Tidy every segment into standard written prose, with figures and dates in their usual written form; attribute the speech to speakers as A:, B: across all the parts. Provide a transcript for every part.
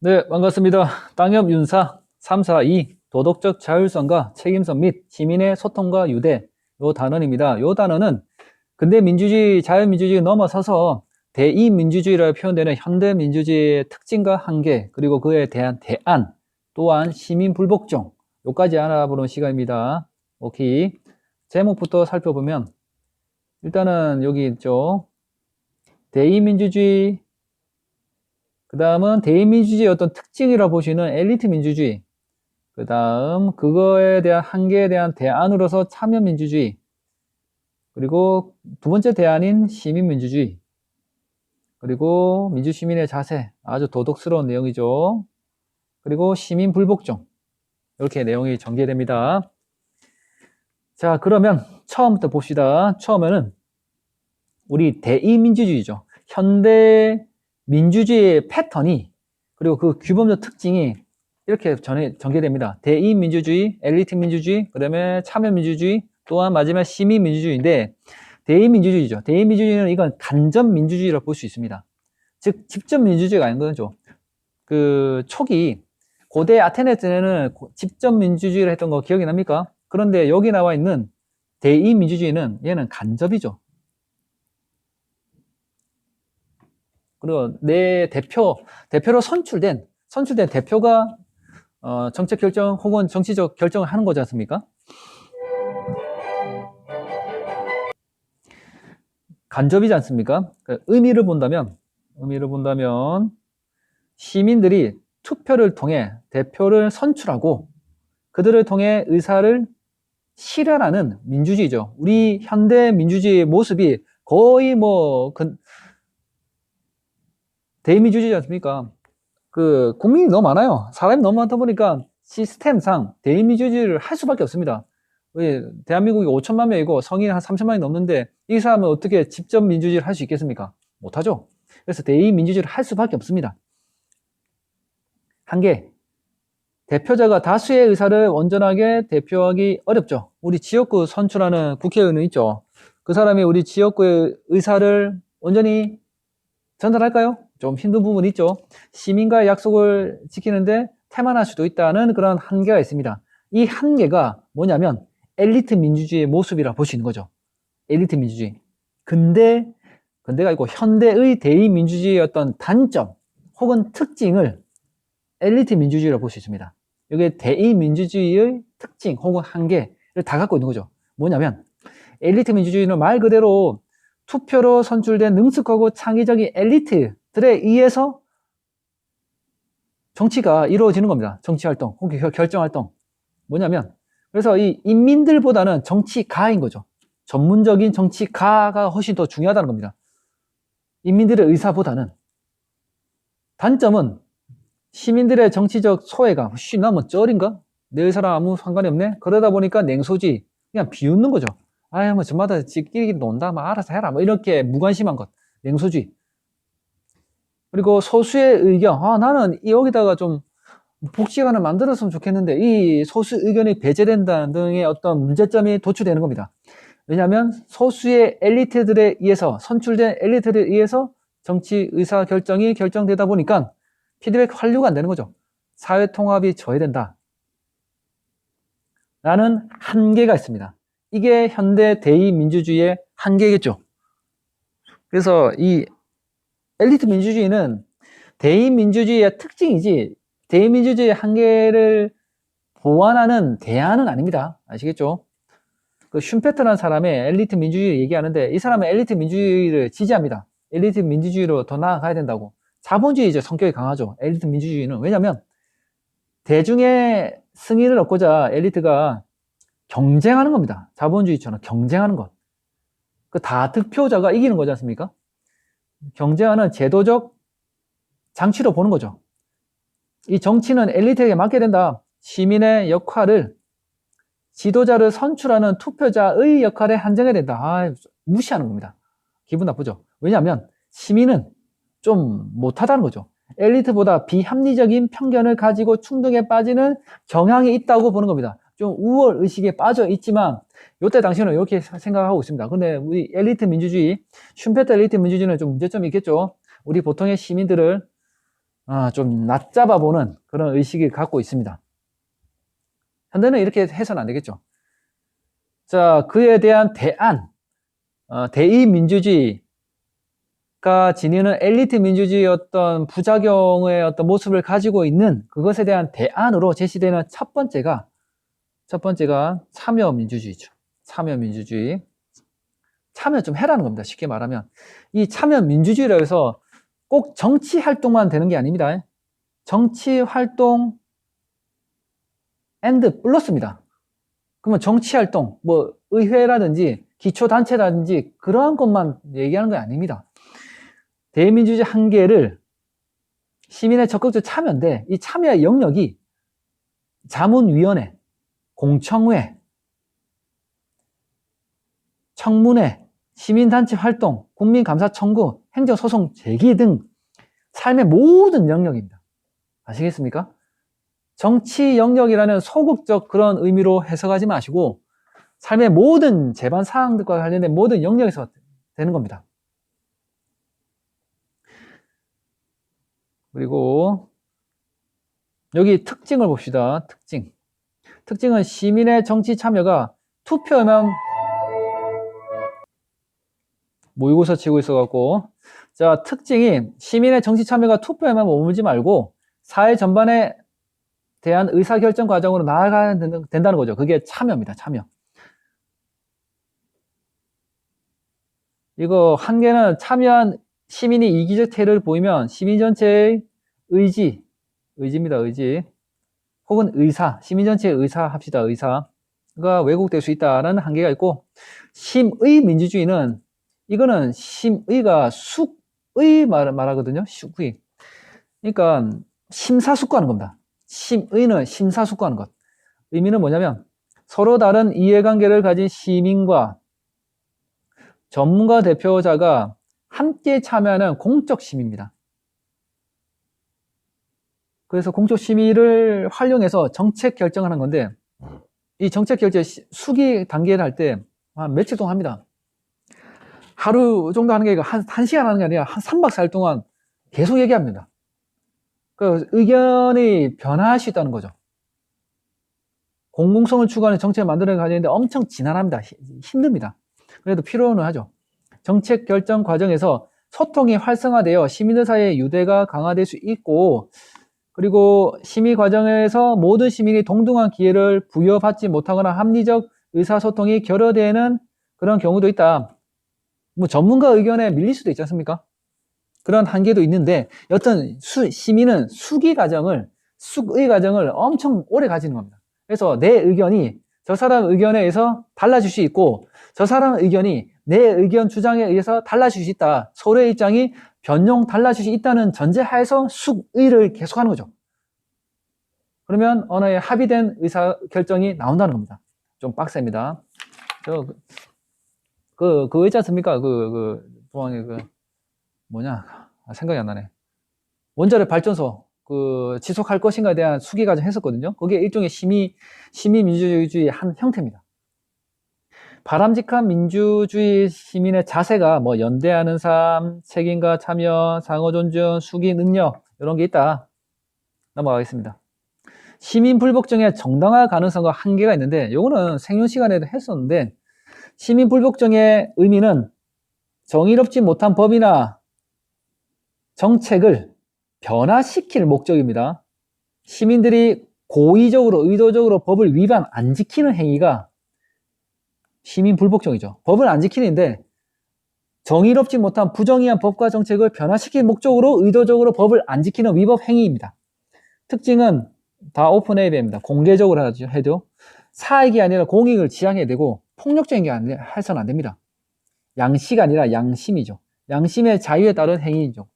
A: 네, 반갑습니다. 땅엽 윤사 342 도덕적 자율성과 책임성 및 시민의 소통과 유대 요 단원입니다. 요 단어는 근대 민주주의, 자유민주주의 넘어서서 대의민주주의라고 표현되는 현대 민주주의의 특징과 한계 그리고 그에 대한 대안 또한 시민 불복종 요까지 알아보는 시간입니다. 오케이. 제목부터 살펴보면 일단은 여기 있죠. 대의민주주의 그 다음은 대의민주주의의 어떤 특징이라고 보시는 엘리트 민주주의 그 다음 그거에 대한 한계에 대한 대안으로서 참여민주주의 그리고 두 번째 대안인 시민민주주의 그리고 민주시민의 자세 아주 도덕스러운 내용이죠. 그리고 시민불복종 이렇게 내용이 전개됩니다. 자 그러면 처음부터 봅시다. 처음에는 우리 대의민주주의죠. 현대 민주주의의 패턴이 그리고 그 규범적 특징이 이렇게 전개됩니다. 대의민주주의, 엘리트 민주주의, 그 다음에 참여민주주의, 또한 마지막 시민민주주의인데 대의민주주의죠. 대의민주주의는 이건 간접민주주의라고 볼 수 있습니다. 즉 직접 민주주의가 아닌 거죠. 그 초기 고대 아테네 때는 직접 민주주의를 했던 거 기억이 납니까? 그런데 여기 나와 있는 대의민주주의는 얘는 간접이죠. 그리고 내 대표로 선출된 대표가 정책 결정 혹은 정치적 결정을 하는 거지 않습니까? 간접이지 않습니까? 의미를 본다면 시민들이 투표를 통해 대표를 선출하고 그들을 통해 의사를 실현하는 민주주의죠. 우리 현대 민주주의의 모습이 거의 대의민주주의지 않습니까? 국민이 너무 많아요. 사람이 너무 많다 보니까 시스템상 대의민주주의를 할 수밖에 없습니다. 대한민국이 5천만 명이고 성인이 한 3천만이 넘는데 이 사람은 어떻게 직접 민주주의를 할 수 있겠습니까? 못하죠. 그래서 대의민주주의를 할 수밖에 없습니다. 한계. 대표자가 다수의 의사를 온전하게 대표하기 어렵죠. 우리 지역구 선출하는 국회의원은 있죠. 그 사람이 우리 지역구의 의사를 온전히 전달할까요? 좀 힘든 부분이 있죠. 시민과의 약속을 지키는데 태만할 수도 있다는 그런 한계가 있습니다. 이 한계가 뭐냐면 엘리트 민주주의의 모습이라 볼 수 있는 거죠. 엘리트 민주주의. 근데가 있고 현대의 대의민주주의의 어떤 단점 혹은 특징을 엘리트 민주주의라고 볼 수 있습니다. 이게 대의민주주의의 특징 혹은 한계를 다 갖고 있는 거죠. 뭐냐면 엘리트 민주주의는 말 그대로 투표로 선출된 능숙하고 창의적인 엘리트들에 의해서 정치가 이루어지는 겁니다. 정치활동 혹은 결정활동. 뭐냐면 그래서 이 인민들보다는 정치가인 거죠. 전문적인 정치가가 훨씬 더 중요하다는 겁니다. 인민들의 의사보다는. 단점은 시민들의 정치적 소외감. 나 뭐 쩔인가? 내 의사랑 아무 상관이 없네? 그러다 보니까 냉소지. 그냥 비웃는 거죠. 아유, 뭐, 저마다 지끼리 논다. 뭐, 알아서 해라. 뭐, 이렇게 무관심한 것. 냉소주의. 그리고 소수의 의견. 나는 여기다가 좀 복지관을 만들었으면 좋겠는데, 이 소수 의견이 배제된다는 등의 어떤 문제점이 도출되는 겁니다. 왜냐하면 소수의 엘리트들에 의해서, 선출된 엘리트들에 의해서 정치 의사 결정이 결정되다 보니까 피드백 환류가 안 되는 거죠. 사회 통합이 저해된다. 라는 한계가 있습니다. 이게 현대 대의민주주의의 한계겠죠. 그래서 이 엘리트 민주주의는 대의민주주의의 특징이지 대의민주주의의 한계를 보완하는 대안은 아닙니다. 아시겠죠? 슌페터라는 사람의 엘리트 민주주의 얘기하는데 이 사람은 엘리트 민주주의를 지지합니다. 엘리트 민주주의로 더 나아가야 된다고. 자본주의적 성격이 강하죠. 엘리트 민주주의는. 왜냐하면 대중의 승인을 얻고자 엘리트가 경쟁하는 겁니다. 자본주의처럼 경쟁하는 것. 다 득표자가 이기는 거지 않습니까? 경쟁하는 제도적 장치로 보는 거죠. 이 정치는 엘리트에게 맡게 된다. 시민의 역할을 지도자를 선출하는 투표자의 역할에 한정해야 된다. 무시하는 겁니다. 기분 나쁘죠. 왜냐하면 시민은 좀 못하다는 거죠. 엘리트보다 비합리적인 편견을 가지고 충동에 빠지는 경향이 있다고 보는 겁니다. 좀 우월 의식에 빠져 있지만 요때 당시에는 이렇게 생각하고 있습니다. 근데 우리 엘리트 민주주의, 슌페터 엘리트 민주주의는 좀 문제점이 있겠죠. 우리 보통의 시민들을 좀 낮잡아 보는 그런 의식을 갖고 있습니다. 현대는 이렇게 해서는 안 되겠죠. 자, 그에 대한 대안, 대의민주주의가 지니는 엘리트 민주주의의 어떤 부작용의 어떤 모습을 가지고 있는 그것에 대한 대안으로 제시되는 첫 번째가 참여민주주의죠. 참여민주주의. 참여 좀 해라는 겁니다. 쉽게 말하면. 이 참여민주주의라고 해서 꼭 정치 활동만 되는 게 아닙니다. 정치 활동 and 플러스입니다. 그러면 정치 활동, 뭐 의회라든지 기초단체라든지 그러한 것만 얘기하는 게 아닙니다. 대의민주주의 한계를 시민의 적극적 참여인데 이 참여의 영역이 자문위원회, 공청회, 청문회, 시민단체 활동, 국민감사 청구, 행정소송 제기 등 삶의 모든 영역입니다. 아시겠습니까? 정치 영역이라는 소극적 그런 의미로 해석하지 마시고 삶의 모든 재반 사항들과 관련된 모든 영역에서 되는 겁니다. 그리고 여기 특징을 봅시다. 특징은 시민의 정치 참여가 투표에만 모의고사 치고 있어갖고 자, 특징이 시민의 정치 참여가 투표에만 머물지 말고 사회 전반에 대한 의사결정 과정으로 나아가야 된다는 거죠. 그게 참여입니다. 참여. 이거 한계는 참여한 시민이 이기적 태도를 보이면 시민 전체의 의지입니다. 의지. 혹은 의사, 시민 전체의 의사 합시다. 의사가 왜곡될 수 있다는 한계가 있고 심의 민주주의는 이거는 심의가 숙의 말하거든요. 숙의. 그러니까 심사숙고하는 겁니다. 심의는 심사숙고하는 것. 의미는 뭐냐면 서로 다른 이해관계를 가진 시민과 전문가 대표자가 함께 참여하는 공적 심의입니다. 그래서 공적 심의를 활용해서 정책 결정하는 건데 이 정책 결정 수기 단계를 할 때 한 며칠 동안 합니다. 하루 정도 하는 게 아니라 한 시간 하는 게 아니라 한 3박 4일 동안 계속 얘기합니다. 그 의견이 변화할 수 있다는 거죠. 공공성을 추구하는 정책을 만들어 가지는데 엄청 지난합니다. 힘듭니다. 그래도 필요는 하죠. 정책 결정 과정에서 소통이 활성화되어 시민들 사이의 유대가 강화될 수 있고 그리고 심의 과정에서 모든 시민이 동등한 기회를 부여받지 못하거나 합리적 의사소통이 결여되는 그런 경우도 있다. 뭐 전문가 의견에 밀릴 수도 있지 않습니까? 그런 한계도 있는데 여튼 시민은 숙의 과정을 엄청 오래 가지는 겁니다. 그래서 내 의견이 저 사람 의견에 의해서 달라질 수 있고 저 사람 의견이 내 의견 주장에 의해서 달라질 수 있다. 서로의 입장이 변형 달라질 수 있다는 전제하에서 숙의를 계속하는 거죠. 그러면 언어에 합의된 의사결정이 나온다는 겁니다. 좀 빡셉니다. 그거 있지 않습니까? 중앙에 생각이 안 나네. 원자력 발전소, 지속할 것인가에 대한 수기 과정 했었거든요. 그게 일종의 시민민주주의의 한 형태입니다. 바람직한 민주주의 시민의 자세가 연대하는 삶, 책임과 참여, 상호 존중, 수기 능력, 이런 게 있다. 넘어가겠습니다. 시민 불복종의 정당화 가능성과 한계가 있는데, 요거는 생존 시간에도 했었는데, 시민 불복종의 의미는 정의롭지 못한 법이나 정책을 변화시킬 목적입니다. 시민들이 고의적으로, 의도적으로 법을 위반 안 지키는 행위가 시민 불복종이죠. 법을 안 지키는데 정의롭지 못한 부정의한 법과 정책을 변화시킬 목적으로 의도적으로 법을 안 지키는 위법 행위입니다. 특징은 다 오픈 AB입니다. 공개적으로 해도 사익이 아니라 공익을 지향해야 되고 폭력적인 게 해서는 안 됩니다. 양시가 아니라 양심이죠. 양심의 자유에 따른 행위이죠.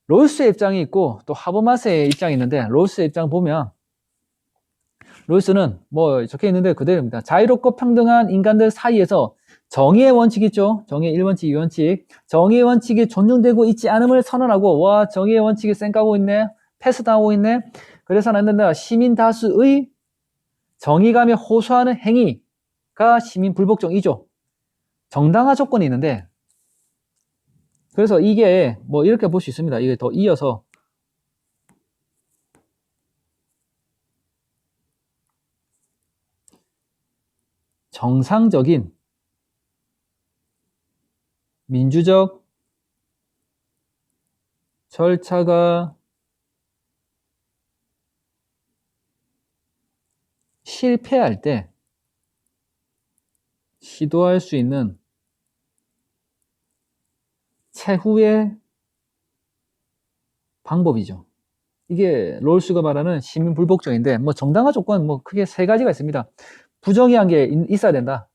A: 롤스의 입장이 있고 또 하버마스의 입장이 있는데 롤스의 입장 보면 롤스는 적혀 있는데 그대로입니다. 자유롭고 평등한 인간들 사이에서 정의의 원칙이 있죠. 정의의 1원칙, 2원칙. 정의의 원칙이 존중되고 있지 않음을 선언하고 와 정의의 원칙이 쌩까고 있네. 패스당하고 있네. 그래서는 안 된다. 시민 다수의 정의감에 호소하는 행위가 시민 불복종이죠. 정당화 조건이 있는데 그래서 이게 이렇게 볼 수 있습니다. 이게 더 이어서 정상적인 민주적 절차가 실패할 때 시도할 수 있는 최후의 방법이죠. 이게 롤스가 말하는 시민불복종인데, 뭐 정당화 조건 뭐 크게 세 가지가 있습니다. 부정의한 게 있어야 된다.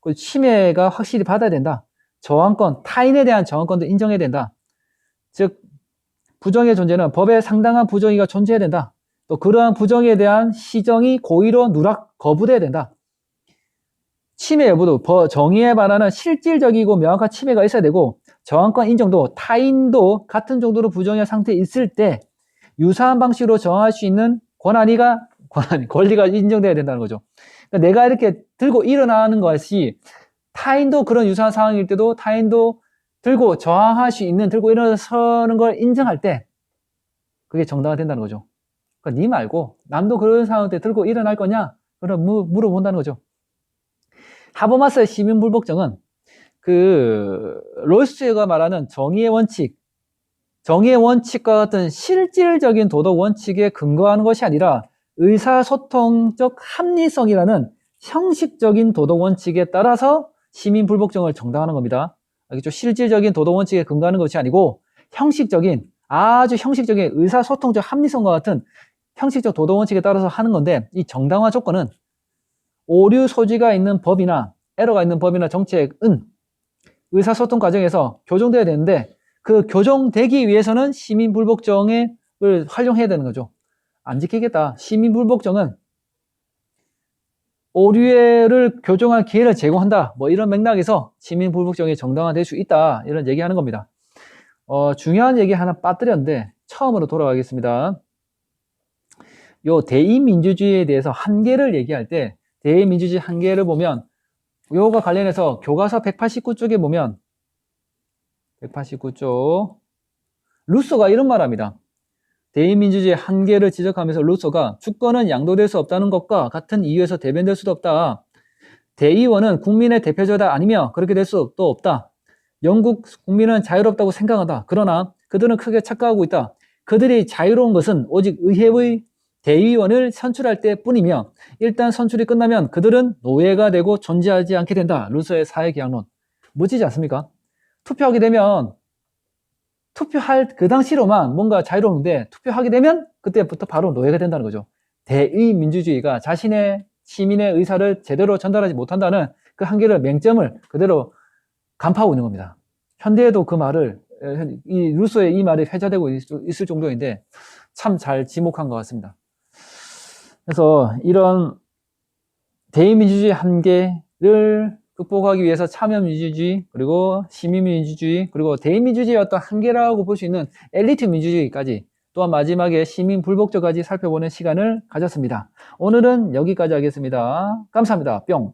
A: 그리고 침해가 확실히 받아야 된다. 저항권, 타인에 대한 저항권도 인정해야 된다. 즉 부정의 존재는 법에 상당한 부정의가 존재해야 된다. 또 그러한 부정에 대한 시정이 고의로 누락 거부돼야 된다. 침해 여부도 정의에 반하는 실질적이고 명확한 침해가 있어야 되고, 저항권 인정도 타인도 같은 정도로 부정의 상태에 있을 때 유사한 방식으로 저항할 수 있는 권리가 인정돼야 된다는 거죠. 그러니까 내가 이렇게 들고 일어나는 것이 타인도 그런 유사한 상황일 때도 타인도 들고 저항할 수 있는, 들고 일어서는 걸 인정할 때 그게 정당화 된다는 거죠. 그러니까 니 말고 남도 그런 상황 때 들고 일어날 거냐? 그럼 물어본다는 거죠. 하버마스의 시민불복종은 롤스가 말하는 정의의 원칙과 같은 실질적인 도덕 원칙에 근거하는 것이 아니라 의사소통적 합리성이라는 형식적인 도덕 원칙에 따라서 시민불복종을 정당화하는 겁니다. 알겠죠? 실질적인 도덕 원칙에 근거하는 것이 아니고 아주 형식적인 의사소통적 합리성과 같은 형식적 도덕 원칙에 따라서 하는 건데, 이 정당화 조건은 오류 소지가 있는 법이나 에러가 있는 법이나 정책은 의사소통 과정에서 교정돼야 되는데, 그 교정되기 위해서는 시민불복종을 활용해야 되는 거죠. 안 지키겠다. 시민불복종은 오류를 교정할 기회를 제공한다. 뭐 이런 맥락에서 시민불복종이 정당화될 수 있다. 이런 얘기하는 겁니다. 중요한 얘기 하나 빠뜨렸는데 처음으로 돌아가겠습니다. 요 대의민주주의에 대해서 한계를 얘기할 때 대의민주주의 한계를 보면 요거가 관련해서 교과서 189쪽에 보면 189쪽 루소가 이런 말 합니다. 대의민주주의의 한계를 지적하면서 루소가 주권은 양도될 수 없다는 것과 같은 이유에서 대변될 수도 없다. 대의원은 국민의 대표자다 아니며 그렇게 될 수도 없다. 영국 국민은 자유롭다고 생각한다. 그러나 그들은 크게 착각하고 있다. 그들이 자유로운 것은 오직 의회의 대의원을 선출할 때뿐이며 일단 선출이 끝나면 그들은 노예가 되고 존재하지 않게 된다. 루소의 사회계약론. 멋지지 않습니까? 투표하게 되면 투표할 그 당시로만 뭔가 자유로운데 투표하게 되면 그때부터 바로 노예가 된다는 거죠. 대의민주주의가 자신의 시민의 의사를 제대로 전달하지 못한다는 그 한계를 맹점을 그대로 간파하고 있는 겁니다. 현대에도 그 말을, 루소의 이 말이 회자되고 있을 정도인데 참 잘 지목한 것 같습니다. 그래서 이런 대의민주주의 한계를 극복하기 위해서 참여민주주의, 그리고 시민민주주의, 그리고 대의민주주의의 어떤 한계라고 볼 수 있는 엘리트 민주주의까지, 또한 마지막에 시민불복종까지 살펴보는 시간을 가졌습니다. 오늘은 여기까지 하겠습니다. 감사합니다. 뿅.